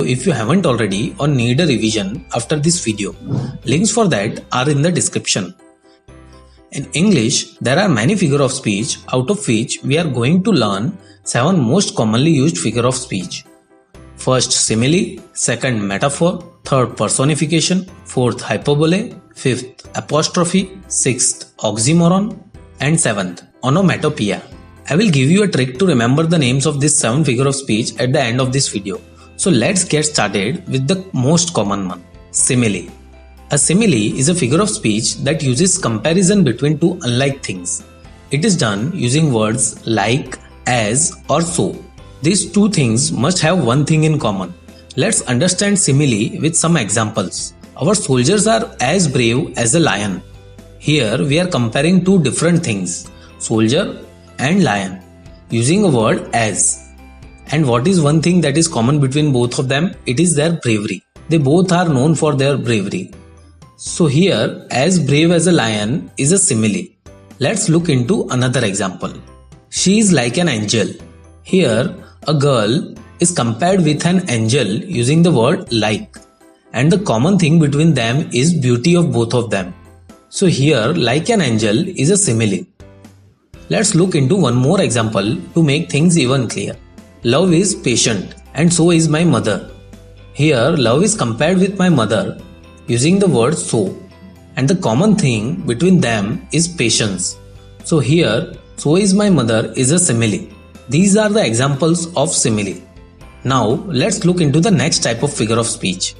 if you haven't already or need a revision after this video. Links for that are in the description. In English, there are many figures of speech, out of which we are going to learn 7 most commonly used figures of speech. First, simile, second, metaphor, third, personification, fourth, hyperbole, fifth, apostrophe, sixth, oxymoron, and seventh, onomatopoeia. I will give you a trick to remember the names of these 7 figures of speech at the end of this video. So let's get started with the most common one, simile. A simile is a figure of speech that uses comparison between two unlike things. It is done using words like, as, or so. These two things must have one thing in common. Let's understand simile with some examples. Our soldiers are as brave as a lion. Here we are comparing two different things, soldier and lion, using a word as. And what is one thing that is common between both of them? It is their bravery. They both are known for their bravery. So here, as brave as a lion is a simile. Let's look into another example. She is like an angel. Here, a girl is compared with an angel using the word like. And the common thing between them is beauty of both of them. So here, like an angel is a simile. Let's look into one more example to make things even clear. Love is patient and so is my mother. Here, love is compared with my mother using the word so, and the common thing between them is patience. So here, so is my mother is a simile. These are the examples of simile. Now let's look into the next type of figure of speech,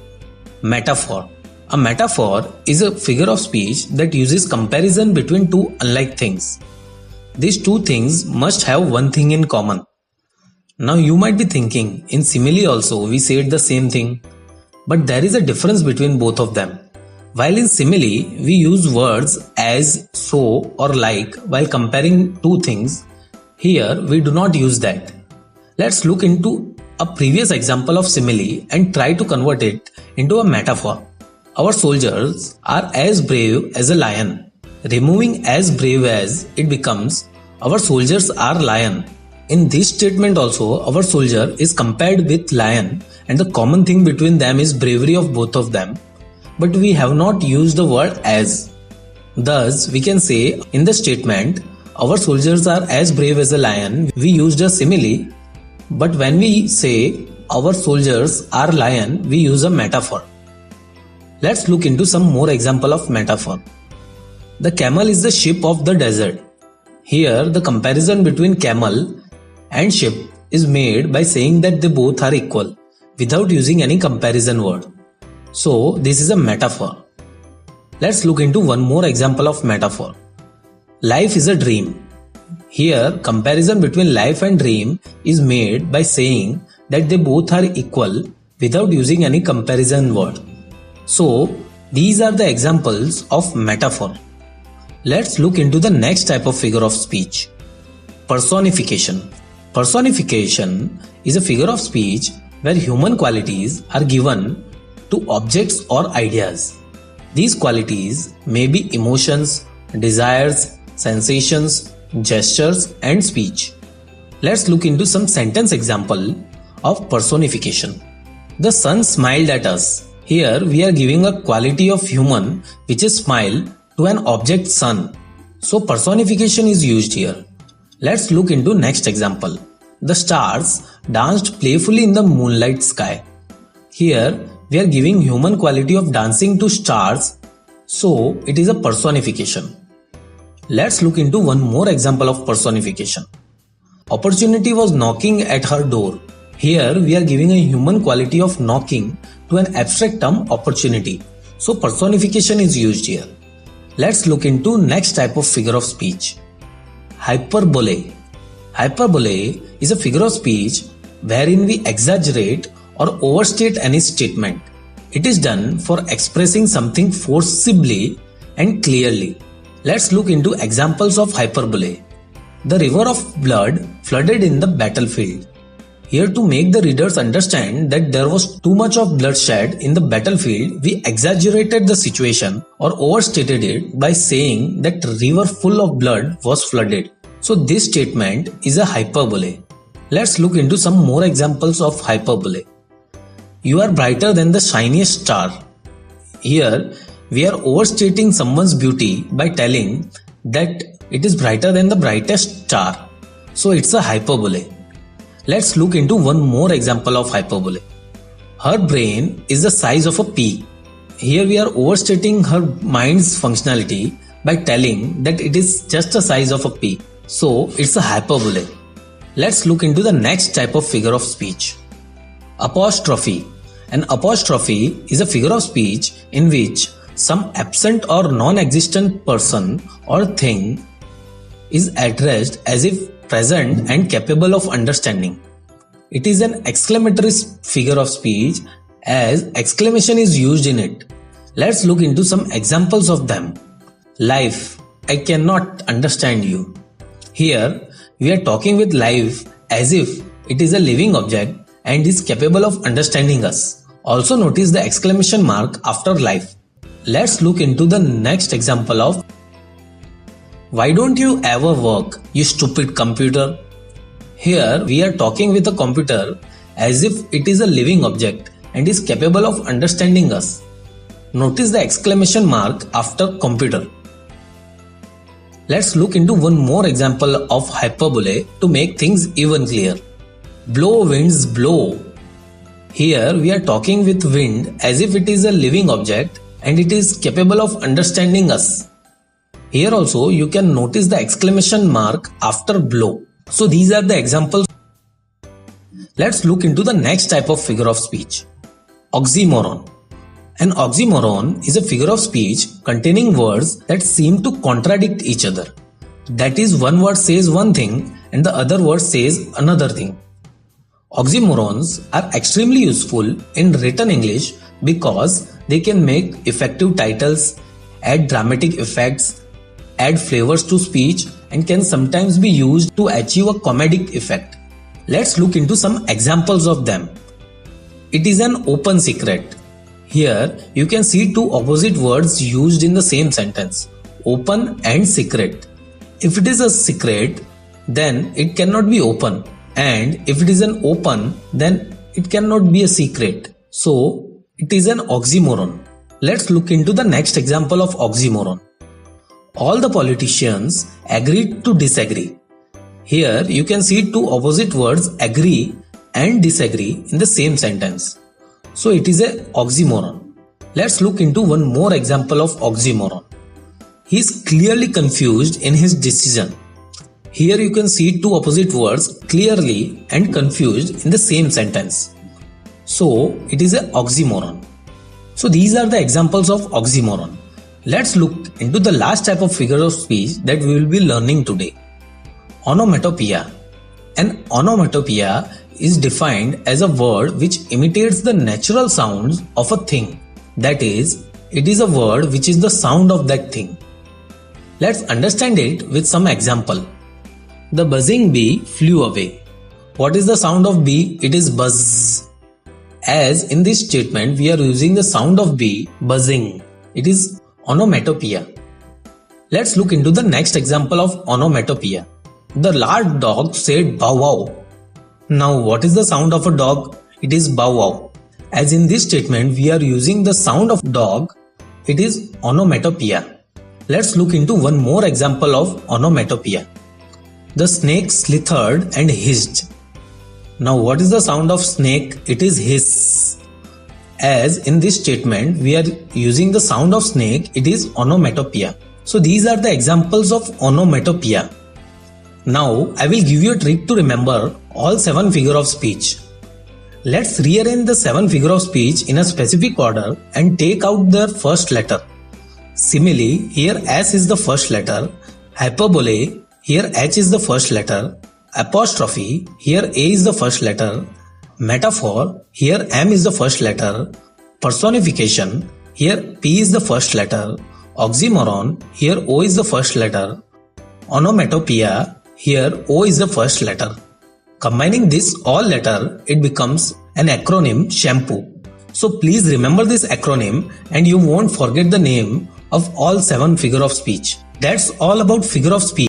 metaphor. A metaphor is a figure of speech that uses comparison between two unlike things. These two things must have one thing in common. Now you might be thinking, in simile also we said the same thing. But there is a difference between both of them. While in simile, we use words as, so, or like while comparing two things, here we do not use that. Let's look into a previous example of simile and try to convert it into a metaphor. Our soldiers are as brave as a lion. Removing as brave as, it becomes, our soldiers are lion. In this statement also, our soldier is compared with lion, and the common thing between them is bravery of both of them, but we have not used the word as. Thus, we can say in the statement, our soldiers are as brave as a lion, we used a simile, but when we say our soldiers are lion, we use a metaphor. Let's look into some more example of metaphor. The camel is the ship of the desert. Here, the comparison between camel and ship is made by saying that they both are equal, without using any comparison word. So this is a metaphor. Let's look into one more example of metaphor. Life is a dream. Here, comparison between life and dream is made by saying that they both are equal without using any comparison word. So these are the examples of metaphor. Let's look into the next type of figure of speech, personification. Personification is a figure of speech where human qualities are given to objects or ideas. These qualities may be emotions, desires, sensations, gestures, and speech. Let's look into some sentence example of personification. The sun smiled at us. Here we are giving a quality of human which is smile to an object sun. So personification is used here. Let's look into next example. The stars danced playfully in the moonlight sky. Here we are giving human quality of dancing to stars, so it is a personification. Let's look into one more example of personification. Opportunity was knocking at her door. Here we are giving a human quality of knocking to an abstract term opportunity. So personification is used here. Let's look into next type of figure of speech, hyperbole. Hyperbole is a figure of speech wherein we exaggerate or overstate any statement. It is done for expressing something forcibly and clearly. Let's look into examples of hyperbole. The river of blood flooded in the battlefield. Here, to make the readers understand that there was too much of bloodshed in the battlefield, we exaggerated the situation or overstated it by saying that river full of blood was flooded. So this statement is a hyperbole. Let's look into some more examples of hyperbole. You are brighter than the shiniest star. Here, we are overstating someone's beauty by telling that it is brighter than the brightest star. So it's a hyperbole. Let's look into one more example of hyperbole. Her brain is the size of a pea. Here we are overstating her mind's functionality by telling that it is just the size of a pea. So it's a hyperbole. Let's look into the next type of figure of speech. Apostrophe. An apostrophe is a figure of speech in which some absent or non-existent person or thing is addressed as if present and capable of understanding. It is an exclamatory figure of speech as exclamation is used in it. Let's look into some examples of them. Life. I cannot understand you. Here, we are talking with life as if it is a living object and is capable of understanding us. Also notice the exclamation mark after life. Let's look into the next example of why don't you ever work, you stupid computer? Here we are talking with a computer as if it is a living object and is capable of understanding us. Notice the exclamation mark after computer. Let's look into one more example of hyperbole to make things even clear. Blow winds blow. Here we are talking with wind as if it is a living object and it is capable of understanding us. Here also you can notice the exclamation mark after blow. So these are the examples. Let's look into the next type of figure of speech. Oxymoron. An oxymoron is a figure of speech containing words that seem to contradict each other. That is, one word says one thing and the other word says another thing. Oxymorons are extremely useful in written English because they can make effective titles, add dramatic effects, add flavors to speech, and can sometimes be used to achieve a comedic effect. Let's look into some examples of them. It is an open secret. Here you can see two opposite words used in the same sentence, open and secret. If it is a secret, then it cannot be open, and if it is an open, then it cannot be a secret. So it is an oxymoron. Let's look into the next example of oxymoron. All the politicians agreed to disagree. Here you can see two opposite words agree and disagree in the same sentence. So it is a oxymoron. Let's look into one more example of oxymoron. He is clearly confused in his decision. Here you can see two opposite words clearly and confused in the same sentence. So it is a oxymoron. So these are the examples of oxymoron. Let's look into the last type of figure of speech that we will be learning today. Onomatopoeia. An onomatopoeia is defined as a word which imitates the natural sounds of a thing. That is, it is a word which is the sound of that thing. Let's understand it with some example. The buzzing bee flew away. What is the sound of bee? It is buzz. As in this statement, we are using the sound of bee buzzing. It is onomatopoeia. Let's look into the next example of onomatopoeia. The large dog said bow wow. Now what is the sound of a dog? It is bow wow. As in this statement, we are using the sound of dog. It is onomatopoeia. Let's look into one more example of onomatopoeia. The snake slithered and hissed. Now what is the sound of snake? It is hiss. As in this statement, we are using the sound of snake. It is onomatopoeia. So these are the examples of onomatopoeia. Now I will give you a trick to remember all 7 figure of speech. Let's rearrange the 7 figure of speech in a specific order and take out their first letter. Simile, here S is the first letter. Hyperbole, here H is the first letter. Apostrophe, here A is the first letter. Metaphor, here M is the first letter. Personification, here P is the first letter. Oxymoron, here O is the first letter. Onomatopoeia, here O is the first letter. Combining this all letter, it becomes an acronym shampoo. So please remember this acronym and you won't forget the name of all 7 figure of speech. That's all about figure of speech.